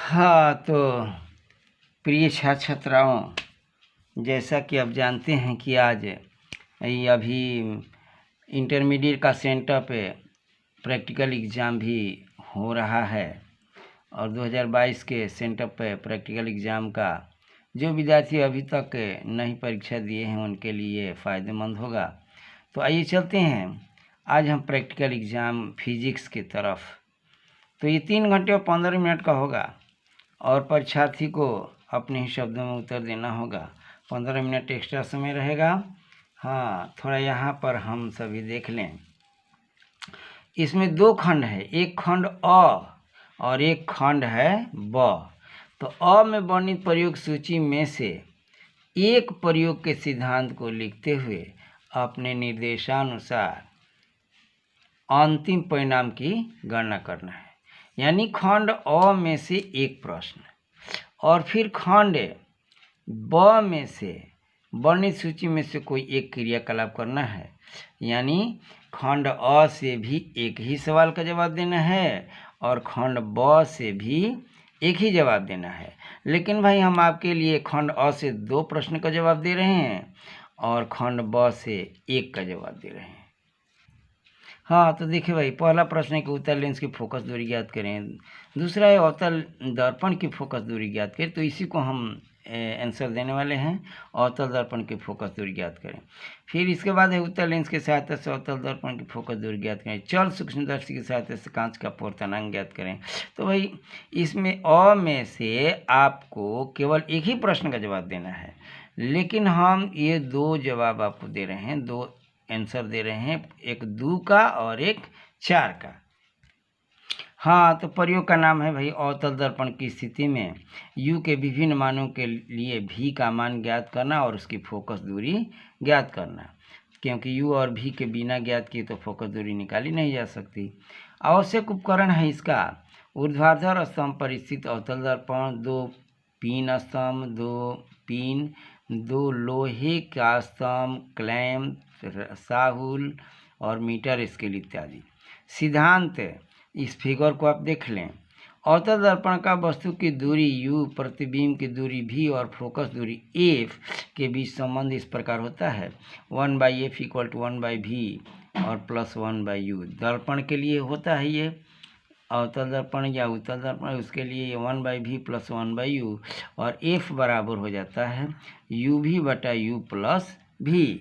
हाँ, तो प्रिय छात्र छात्राओं, जैसा कि आप जानते हैं कि आज ये अभी इंटरमीडिएट का सेंटर पे प्रैक्टिकल एग्ज़ाम भी हो रहा है और 2022 के सेंटर पे प्रैक्टिकल एग्ज़ाम का जो विद्यार्थी अभी तक नहीं परीक्षा दिए हैं उनके लिए फ़ायदेमंद होगा। तो आइए चलते हैं आज हम प्रैक्टिकल एग्ज़ाम फिजिक्स की तरफ। तो ये 3 घंटे और 15 मिनट का होगा और परीक्षार्थी को अपने ही शब्दों में उत्तर देना होगा। 15 मिनट एक्स्ट्रा समय रहेगा। हाँ, थोड़ा यहाँ पर हम सभी देख लें। इसमें 2 खंड है, एक खंड अ और एक खंड है ब। तो अ में वर्णित प्रयोग सूची में से एक प्रयोग के सिद्धांत को लिखते हुए अपने निर्देशानुसार अंतिम परिणाम की गणना करना है। यानी खंड अ में से एक प्रश्न और फिर खंड ब में से वर्णित सूची में से कोई एक क्रियाकलाप करना है। यानी खंड अ से भी एक ही सवाल का जवाब देना है और खंड ब से भी एक ही जवाब देना है। लेकिन भाई हम आपके लिए खंड अ से 2 प्रश्न का जवाब दे रहे हैं और खंड ब से 1 का जवाब दे रहे हैं। हाँ, तो देखिए भाई, पहला प्रश्न है कि उत्तल लेंस की फोकस दूरी ज्ञात करें। दूसरा है अवतल दर्पण की फोकस दूरी ज्ञात करें। तो इसी को हम आंसर देने वाले हैं, अवतल दर्पण की फोकस दूरी ज्ञात करें। फिर इसके बाद है उत्तल लेंस की सहायता से अवतल दर्पण की फोकस दूरी ज्ञात करें। चल सूक्ष्मदर्शी की सहायता से कांच का अपवर्तनांक ज्ञात करें। तो भाई इसमें अ में से आपको केवल एक ही प्रश्न का जवाब देना है, लेकिन हम ये 2 जवाब आपको दे रहे हैं, 2 आंसर दे रहे हैं, एक 2 का और एक 4 का। हाँ, तो प्रयोग का नाम है भाई अवतल दर्पण की स्थिति में u के विभिन्न मानों के लिए v का मान ज्ञात करना और उसकी फोकस दूरी ज्ञात करना। क्योंकि u और v के बिना ज्ञात किए तो फोकस दूरी निकाली नहीं जा सकती। आवश्यक उपकरण है इसका ऊर्ध्वाधर स्तंभ पर स्थित अवतल दर्पण, 2 पिन स्तंभ, 2 पिन, 2 लोहे का स्तंभ, क्लैंप, साहुल और मीटर स्केल इत्यादि। सिद्धांत, इस फिगर को आप देख लें। अवतल दर्पण का वस्तु की दूरी u, प्रतिबिंब की दूरी v और फोकस दूरी f के बीच संबंध इस प्रकार होता है 1/f = 1/v और +1/u। दर्पण के लिए होता है ये अवतल दर्पण या उत्तल दर्पण, उसके लिए 1/v + 1/u और f बराबर हो जाता है uv/u + v।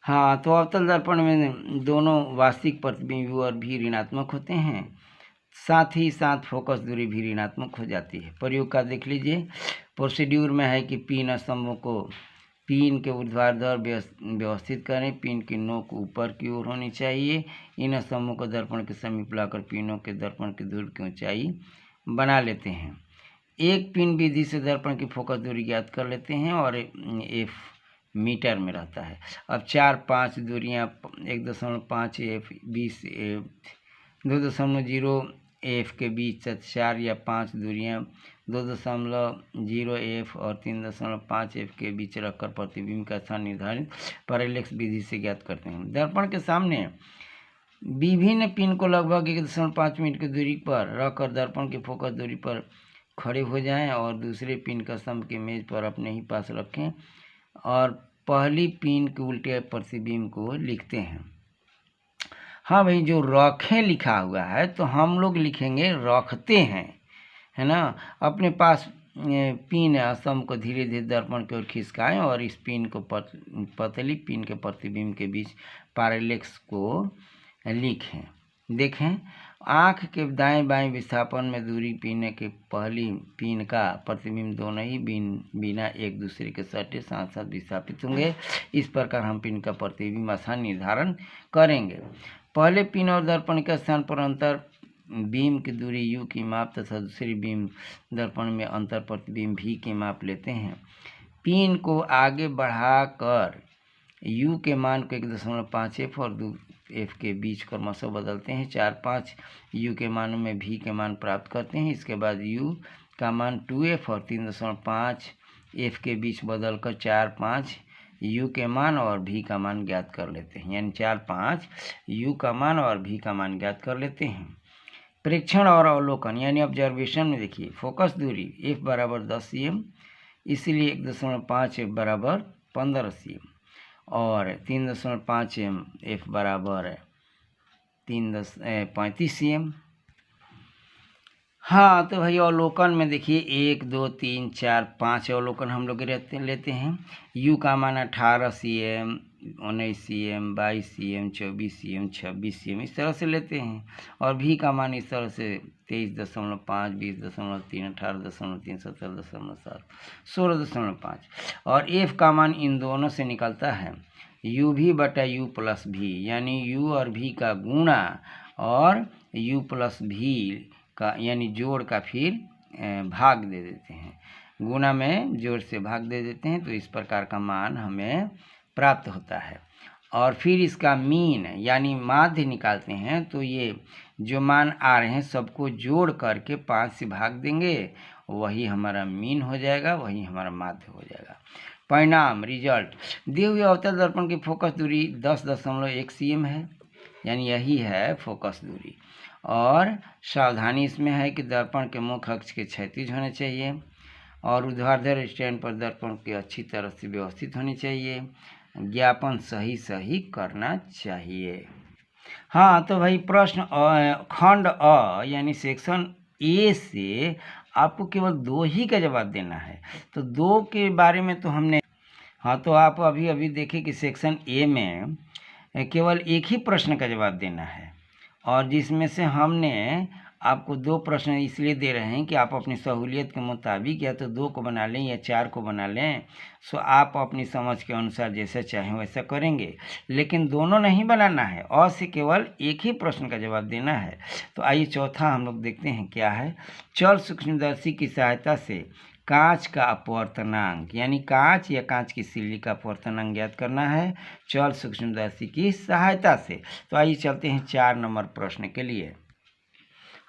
हाँ, तो अवतल दर्पण में दोनों वास्तविक प्रतिबिंब u और v ऋणात्मक होते हैं, साथ ही साथ फोकस दूरी भी ऋणात्मक हो जाती है। प्रयोग का देख लीजिए। प्रोसीड्यूर में है कि पिन स्तंभों को पिन के ऊर्ध्वाधर व्यवस्थित करें। पिन की नोक ऊपर की ओर होनी चाहिए। इन स्तंभों को दर्पण के समीप लाकर पिनों के दर्पण की दूरी की ऊंचाई बना लेते हैं। एक पिन विधि से दर्पण की फोकस दूरी ज्ञात कर लेते हैं और f मीटर में रहता है। अब 4-5 दूरियाँ 1.5 f, 20 f, 2.0 f के बीच 4 या 5 दूरियाँ 2.0 f और 3.5 f के बीच रखकर प्रतिबिंब का स्थान निर्धारित पैरेलैक्स विधि से ज्ञात करते हैं। दर्पण के सामने विभिन्न पिन को लगभग 1.5 मिनट की दूरी पर रखकर दर्पण की फोकस दूरी पर खड़े हो जाएं और दूसरे पिन का स्तंभ के मेज पर अपने ही पास रखें और पहली पिन के उल्टे प्रतिबिंब को लिखते हैं। हाँ भाई, जो रखें लिखा हुआ है तो हम लोग लिखेंगे रखते हैं, है ना। अपने पास पिन स्तंभ को धीरे धीरे दर्पण की ओर खिसकाएं और इस पिन को पतली पिन के प्रतिबिंब के बीच पैरेलैक्स को लिखें। देखें, आँख के दाएं बाएं विस्थापन में दूरी पिन के पहली पिन का प्रतिबिंब दोनों ही बिना एक दूसरे के सटे साथ साथ विस्थापित होंगे। इस प्रकार हम पिन का प्रतिबिंब स्थान निर्धारण करेंगे। पहले पिन और दर्पण के स्थान पर अंतर बीम की दूरी u की माप तथा दूसरी बीम दर्पण में अंतर प्रतिबिंब v की माप लेते हैं। पिन को आगे बढ़ाकर u के मान को 1.5 f और 2 f के बीच क्रमशः बदलते हैं। 4-5 u के मानों में v के मान प्राप्त करते हैं। इसके बाद u का मान 2f और 3.5 f के बीच बदलकर 4-5 u के मान और v का मान ज्ञात कर लेते हैं। यानी 4-5 u का मान और v का मान ज्ञात कर लेते हैं। प्रेक्षण और अवलोकन यानी ऑब्जर्वेशन में देखिए फोकस दूरी f बराबर 10 cm, इसलिए 1.5 f बराबर 15 cm और 3.5 m f बराबर 35 cm। हाँ तो भाई अवलोकन में देखिए 1 2 3 4 5 अवलोकन हम लोग लेते हैं। u का मान 18 cm, 19 cm, 22 cm, 24 cm, 26 cm इस तरह से लेते हैं और v का मान इस तरह से 23.5, 20.3, 18.3, 17.7, 16.5 और f का मान इन दोनों से निकलता है uv बटा u प्लस v, यानी u और v का गुणा और u प्लस v का यानी जोड़ का फिर भाग दे देते हैं, गुणा में जोड़ से भाग दे देते हैं, तो इस प्रकार का मान हमें प्राप्त होता है। और फिर इसका मीन यानी माध्य निकालते हैं, तो ये जो मान आ रहे हैं सबको जोड़ करके 5 से भाग देंगे, वही हमारा मीन हो जाएगा, वही हमारा माध्य हो जाएगा। परिणाम रिजल्ट दिए हुए अवतल दर्पण की फोकस दूरी 10.1 cm है, यानी यही है फोकस दूरी। और सावधानी इसमें है कि दर्पण के मुख्य अक्ष के क्षैतिज होने चाहिए और ऊर्ध्वाधर स्टैंड पर दर्पण के अच्छी तरह से व्यवस्थित होनी चाहिए, ज्ञापन सही करना चाहिए। हाँ तो भाई प्रश्न खंड अ यानी सेक्शन ए से आपको केवल 2 ही का जवाब देना है, तो 2 के बारे में तो हमने हाँ तो आप अभी देखें कि सेक्शन ए में केवल एक ही प्रश्न का जवाब देना है और जिसमें से हमने आपको 2 प्रश्न इसलिए दे रहे हैं कि आप अपनी सहूलियत के मुताबिक या तो 2 को बना लें या 4 को बना लें, सो आप अपनी समझ के अनुसार जैसा चाहें वैसा करेंगे, लेकिन दोनों नहीं बनाना है, और से केवल एक ही प्रश्न का जवाब देना है। तो आइए चौथा हम लोग देखते हैं क्या है। चल सूक्ष्मदर्शी की सहायता से कांच का अपवर्तनांक यानी कांच या कांच की सिल्ली का अपवर्तनांक ज्ञात करना है चल सूक्ष्मदर्शी की सहायता से। तो आइए चलते हैं 4 नंबर प्रश्न के लिए।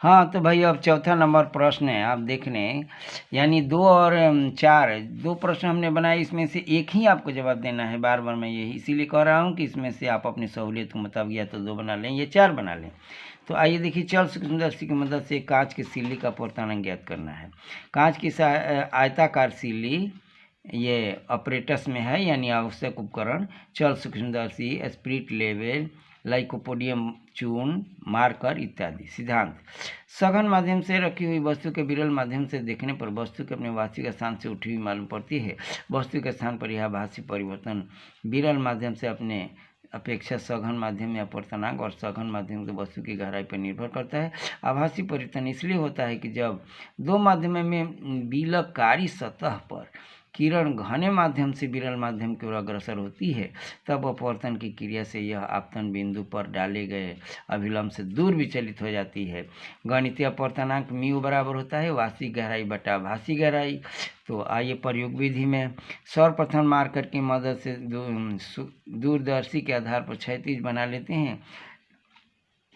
हाँ तो भाई अब चौथा नंबर प्रश्न है, आप देख लें, यानी 2 और 4 2 प्रश्न हमने बनाए, इसमें से एक ही आपको जवाब देना है। बार बार मैं यही इसीलिए कह रहा हूँ कि इसमें से आप अपनी सहूलियत के मुताबिक या तो 2 बना लें या 4 बना लें। तो आइए देखिए, चल सूक्ष्मदर्शी की मदद से कांच की सिल्ली का अपवर्तनांक ज्ञात करना है। कांच की आयताकार सिल्ली ये ऑपरेटस में है, यानी आवश्यक उपकरण चल सूक्ष्मदर्शी, स्पिरिट लेवल, लाइकोपोडियम चूर्ण, मार्कर इत्यादि। सिद्धांत सघन माध्यम से रखी हुई वस्तु के विरल माध्यम से देखने पर वस्तु के अपने वास्तविक स्थान से उठी हुई मालूम पड़ती है। वस्तु के स्थान पर यह आभासी परिवर्तन विरल माध्यम से अपने अपेक्षा सघन माध्यम में अपवर्तनांक और सघन माध्यम के वस्तु की गहराई पर निर्भर करता है। आभासी परिवर्तन इसलिए होता है कि जब 2 माध्यम में विलकारी सतह पर किरण घने माध्यम से विरल माध्यम की ओर अग्रसर होती है, तब अपवर्तन की क्रिया से यह आपतन बिंदु पर डाले गए अभिलंब से दूर विचलित हो जाती है। गणितीय अपवर्तनांक म्यू बराबर होता है वास्तविक गहराई बटा आभासी गहराई। तो आइए प्रयोग विधि में सर्वप्रथम मार्कर की मदद से दूरदर्शी के आधार पर क्षैतिज बना लेते हैं।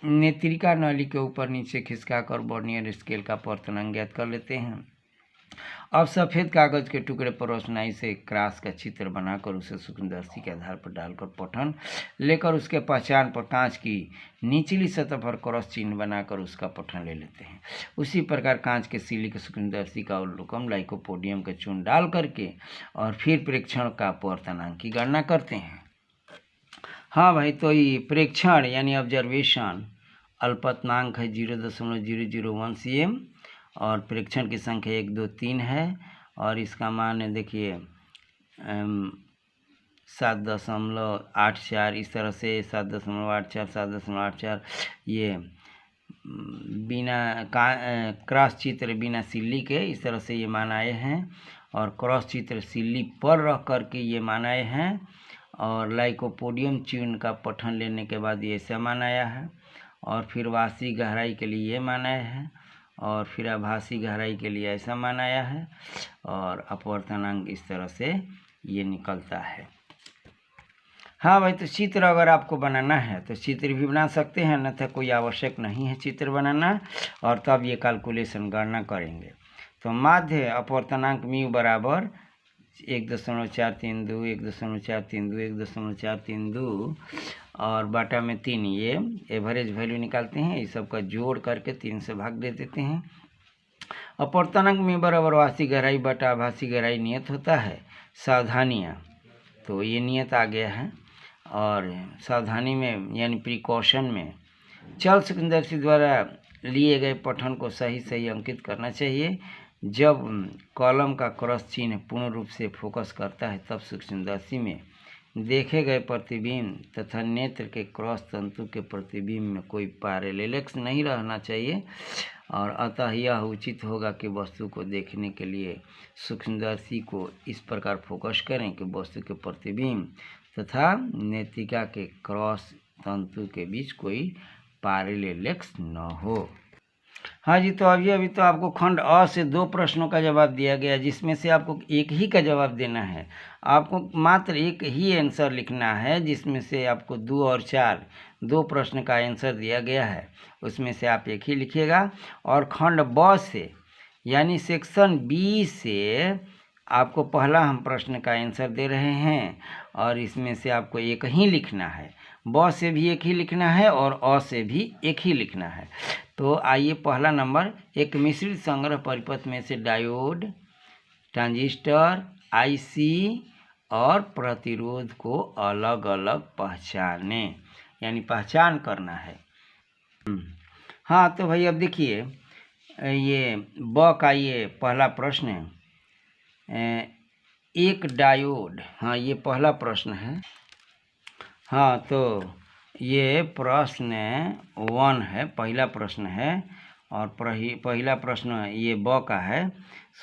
नेत्रिका नली के ऊपर नीचे खिसकाकर वर्नियर स्केल का अपवर्तनांक ज्ञात कर लेते हैं। अब सफ़ेद कागज के टुकड़े पर रोशनाई से क्रॉस का चित्र बनाकर उसे सूक्ष्मदर्शी के आधार पर डालकर पठन लेकर उसके पहचान पर कांच की निचली सतह पर क्रॉस चिन्ह बनाकर उसका पठन ले लेते हैं। उसी प्रकार कांच के सिल्ली के सूक्ष्मदर्शी का अवलोकन लाइकोपोडियम के चूर्ण डाल करके और फिर प्रेक्षण का अपवर्तनांक की गणना करते हैं। हाँ भाई, तो ये प्रेक्षण यानी ऑब्जर्वेशन अल्पतनांक है 0.001 cm और प्रेक्षण की संख्या 1 2 3 है और इसका मान देखिए 7.84 इस तरह से 7.84 7.84 ये बिना क्रॉस चित्र बिना सिल्ली के इस तरह से ये मान आए हैं और क्रॉस चित्र सिल्ली पर रख करके ये मान आए हैं और लाइकोपोडियम चूर्ण का पठन लेने के बाद ये ऐसा मान आया है और फिर वास्तविक गहराई के लिए ये मान आया है और फिर आभासी गहराई के लिए ऐसा मान आया है और अपवर्तनांक इस तरह से ये निकलता है। हाँ भाई, तो चित्र अगर आपको बनाना है तो चित्र भी बना सकते हैं, अन्यथा कोई आवश्यक नहीं है चित्र बनाना और तब ये कैलकुलेशन गणना करेंगे। तो माध्य अपवर्तनांक म्यू बराबर 1.432, 1.432, 1.432 और बाटा में 3, ये एवरेज वैल्यू निकालते हैं। इस सब का जोड़ करके 3 से भाग दे देते हैं। अपवर्तनांक में बराबर आभासी गहराई बटा आभासी गहराई नियत होता है। सावधानियाँ, तो ये नियत आ गया है। और सावधानी में यानी प्रिकॉशन में चल सूक्ष्मदर्शी द्वारा लिए गए पठन को सही अंकित करना चाहिए। जब कॉलम का क्रॉस चिन्ह पूर्ण रूप से फोकस करता है तब सूक्ष्मदर्शी में देखे गए प्रतिबिंब तथा नेत्र के क्रॉस तंतु के प्रतिबिंब में कोई पैरेलैक्स नहीं रहना चाहिए और अतः यह उचित होगा कि वस्तु को देखने के लिए सूक्ष्मदर्शी को इस प्रकार फोकस करें कि वस्तु के प्रतिबिंब तथा नेत्रिका के क्रॉस तंतु के बीच कोई पैरेलैक्स न हो। हाँ जी, तो अभी तो आपको खंड अ से 2 प्रश्नों का जवाब दिया गया, जिसमें से आपको एक ही का जवाब देना है। आपको मात्र एक ही आंसर लिखना है, जिसमें से आपको 2 और 4 2 प्रश्न का आंसर दिया गया है, उसमें से आप एक ही लिखिएगा। और खंड ब से यानी सेक्शन बी से आपको पहला हम प्रश्न का आंसर दे रहे हैं और इसमें से आपको एक ही लिखना है। ब से भी एक ही लिखना है और अ से भी एक ही लिखना है। तो आइए, पहला नंबर, एक मिश्रित संग्रह परिपथ में से डायोड, ट्रांजिस्टर, आईसी और प्रतिरोध को अलग अलग पहचाने, यानी पहचान करना है। हाँ, तो भाई अब देखिए, ये ब का ये पहला प्रश्न है, एक डायोड। हाँ, ये पहला प्रश्न है। हाँ, तो ये प्रश्न 1 है, पहला प्रश्न है और पहला प्रश्न ये ब का है।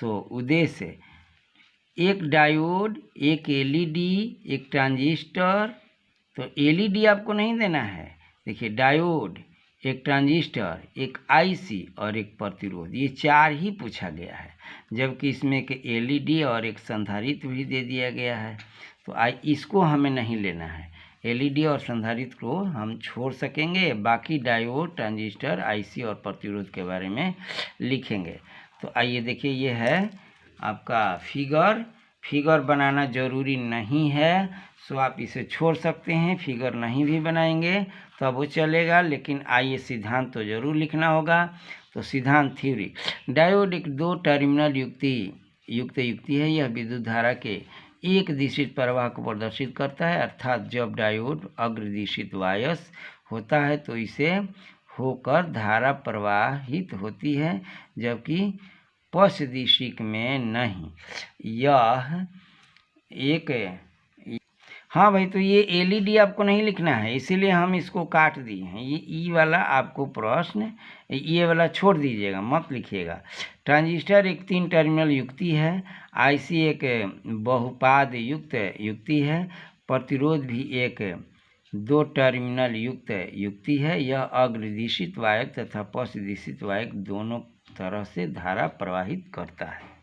सो उद्देश्य, एक डायोड, एक एलईडी, एक ट्रांजिस्टर। तो एलईडी आपको नहीं देना है। देखिए, डायोड, एक ट्रांजिस्टर, एक आईसी और एक प्रतिरोध, ये 4 ही पूछा गया है, जबकि इसमें एक एलईडी और एक संधारित्र भी दे दिया गया है। तो इसको हमें नहीं लेना है। एलईडी और संधारित्र को हम छोड़ सकेंगे, बाकी डायोड, ट्रांजिस्टर, आईसी और प्रतिरोध के बारे में लिखेंगे। तो आइए देखिए, ये है आपका फिगर बनाना जरूरी नहीं है, सो आप इसे छोड़ सकते हैं। फिगर नहीं भी बनाएंगे तब वो चलेगा, लेकिन आइए सिद्धांत तो जरूर लिखना होगा। तो सिद्धांत, थ्योरी, डायोड एक 2 टर्मिनल युक्ति है। यह विद्युत धारा के एक दिशित प्रवाह को प्रदर्शित करता है, अर्थात जब डायोड अग्रदिशित वायस होता है तो इसे होकर धारा प्रवाहित होती है, जबकि पश्च दिशिक में नहीं। यह एक, हाँ भाई, तो ये एलईडी आपको नहीं लिखना है, इसीलिए हम इसको काट दिए हैं। ये ई वाला आपको प्रश्न, ये वाला छोड़ दीजिएगा, मत लिखिएगा। ट्रांजिस्टर एक 3 टर्मिनल युक्ति है। आईसी एक बहुपाद युक्त युक्ति है। प्रतिरोध भी एक 2 टर्मिनल युक्त युक्ति है। यह अग्रदिशित वायक तथा पश्चदिशित वायक दोनों तरह से धारा प्रवाहित करता है।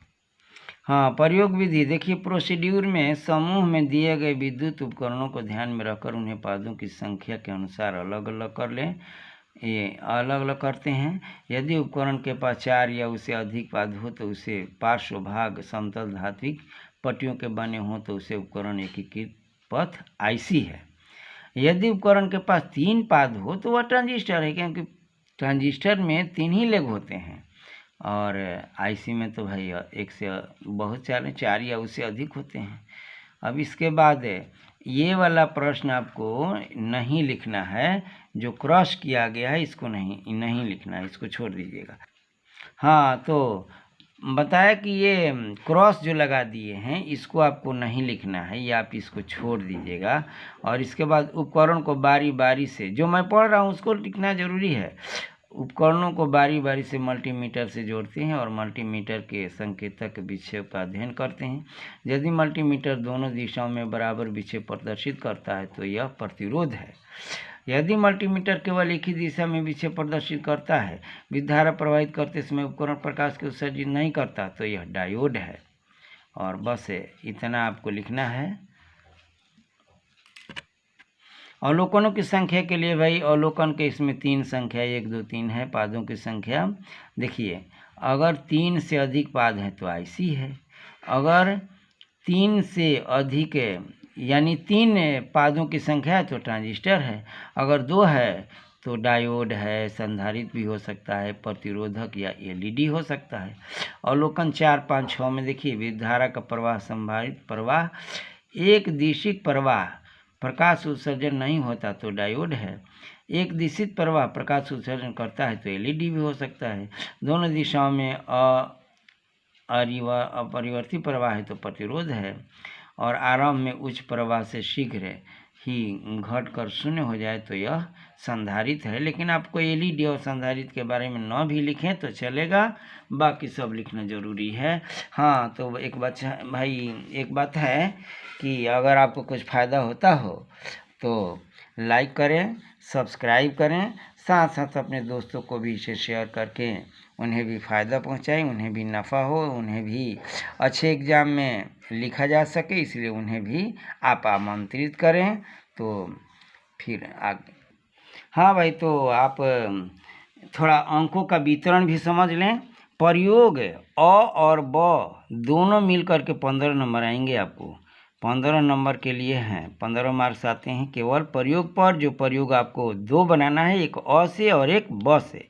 हाँ, प्रयोग विधि, देखिए, प्रोसीड्यूर में समूह में दिए गए विद्युत उपकरणों को ध्यान में रखकर उन्हें पादों की संख्या के अनुसार अलग अलग कर लें। ये अलग अलग करते हैं। यदि उपकरण के पास 4 या उससे अधिक पाद हो तो उसे पार्श्व भाग समतल धात्विक पट्टियों के बने हों तो उसे उपकरण एकीकृत पथ आईसी है। यदि उपकरण के पास 3 पाद हो तो वह ट्रांजिस्टर है, क्योंकि ट्रांजिस्टर में 3 ही लेग होते हैं और आईसी में तो भाई एक से बहुत 4 या उससे अधिक होते हैं। अब इसके बाद ये वाला प्रश्न आपको नहीं लिखना है, जो क्रॉस किया गया है इसको नहीं लिखना है, इसको छोड़ दीजिएगा। हाँ, तो बताया कि ये क्रॉस जो लगा दिए हैं इसको आपको नहीं लिखना है, ये आप इसको छोड़ दीजिएगा। और इसके बाद उपकरण को बारी बारी से, जो मैं पढ़ रहा हूँ उसको लिखना जरूरी है। उपकरणों को बारी बारी से मल्टीमीटर से जोड़ते हैं और मल्टीमीटर के संकेतक विक्षेप का अध्ययन करते हैं। यदि मल्टीमीटर दोनों दिशाओं में बराबर विक्षेप प्रदर्शित करता है तो यह प्रतिरोध है। यदि मल्टीमीटर केवल एक ही दिशा में विक्षेप प्रदर्शित करता है, विद्युत धारा प्रवाहित करते समय उपकरण प्रकाश को उत्सर्जित नहीं करता, तो यह डायोड है। और बस इतना आपको लिखना है। अवलोकनों की संख्या के लिए भाई, अवलोकन के इसमें 3 संख्या 1 2 3 है। पादों की संख्या देखिए, अगर 3 से अधिक पाद हैं तो आईसी है, अगर 3 से अधिक यानी 3 पादों की संख्या है तो ट्रांजिस्टर है, अगर 2 है तो डायोड है, संधारित्र भी हो सकता है, प्रतिरोधक या एलईडी हो सकता है। अवलोकन 4, 5, 6 में देखिए, विद्युत धारा का प्रवाह, संधारित्र प्रवाह, एक दिशिक प्रवाह, प्रकाश उत्सर्जन नहीं होता तो डायोड है, एक दिशित प्रवाह प्रकाश उत्सर्जन करता है तो एलईडी भी हो सकता है, दोनों दिशाओं में अपरिवर्ती प्रवाह है तो प्रतिरोध है, और आरंभ में उच्च प्रवाह से शीघ्र ही घटकर शून्य हो जाए तो यह संधारित्र है। लेकिन आपको एलईडी और संधारित्र के बारे में न भी लिखें तो चलेगा, बाकी सब लिखना ज़रूरी है। हाँ, तो एक बात है कि अगर आपको कुछ फ़ायदा होता हो तो लाइक करें, सब्सक्राइब करें, साथ साथ अपने दोस्तों को भी इसे शेयर करके उन्हें भी फ़ायदा पहुंचाएं, उन्हें भी नफ़ा हो, उन्हें भी अच्छे एग्ज़ाम में लिखा जा सके, इसलिए उन्हें भी आप आमंत्रित करें। तो फिर आगे, हाँ भाई, तो आप थोड़ा अंकों का वितरण भी समझ लें। प्रयोग अ और ब दोनों मिल करके 15 नंबर आएंगे आपको। 15 नंबर के लिए हैं, 15 मार्क्स आते हैं केवल प्रयोग पर, जो प्रयोग आपको 2 बनाना है, एक अ से और एक ब से।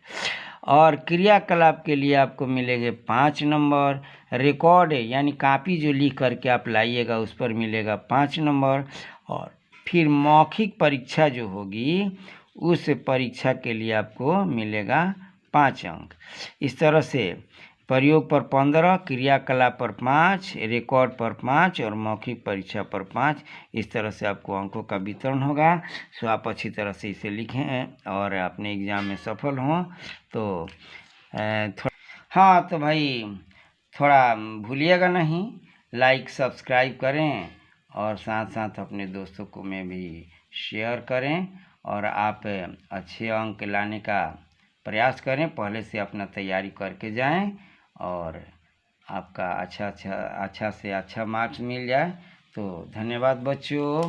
और क्रियाकलाप के लिए आपको मिलेंगे 5 नंबर। रिकॉर्ड यानी कॉपी जो लिख करके आप लाइएगा उस पर मिलेगा 5 नंबर। और फिर मौखिक परीक्षा जो होगी उस परीक्षा के लिए आपको मिलेगा 5 अंक। इस तरह से प्रयोग पर 15, क्रियाकलाप पर 5, रिकॉर्ड पर 5 और मौखिक परीक्षा पर 5, इस तरह से आपको अंकों का वितरण होगा। सो आप अच्छी तरह से इसे लिखें और अपने एग्ज़ाम में सफल हों। तो हाँ, तो भाई थोड़ा भूलिएगा नहीं, लाइक सब्सक्राइब करें और साथ साथ अपने दोस्तों को में भी शेयर करें, और आप अच्छे अंक लाने का प्रयास करें, पहले से अपना तैयारी करके जाएं और आपका अच्छा से अच्छा मार्क्स मिल जाए। तो धन्यवाद बच्चों।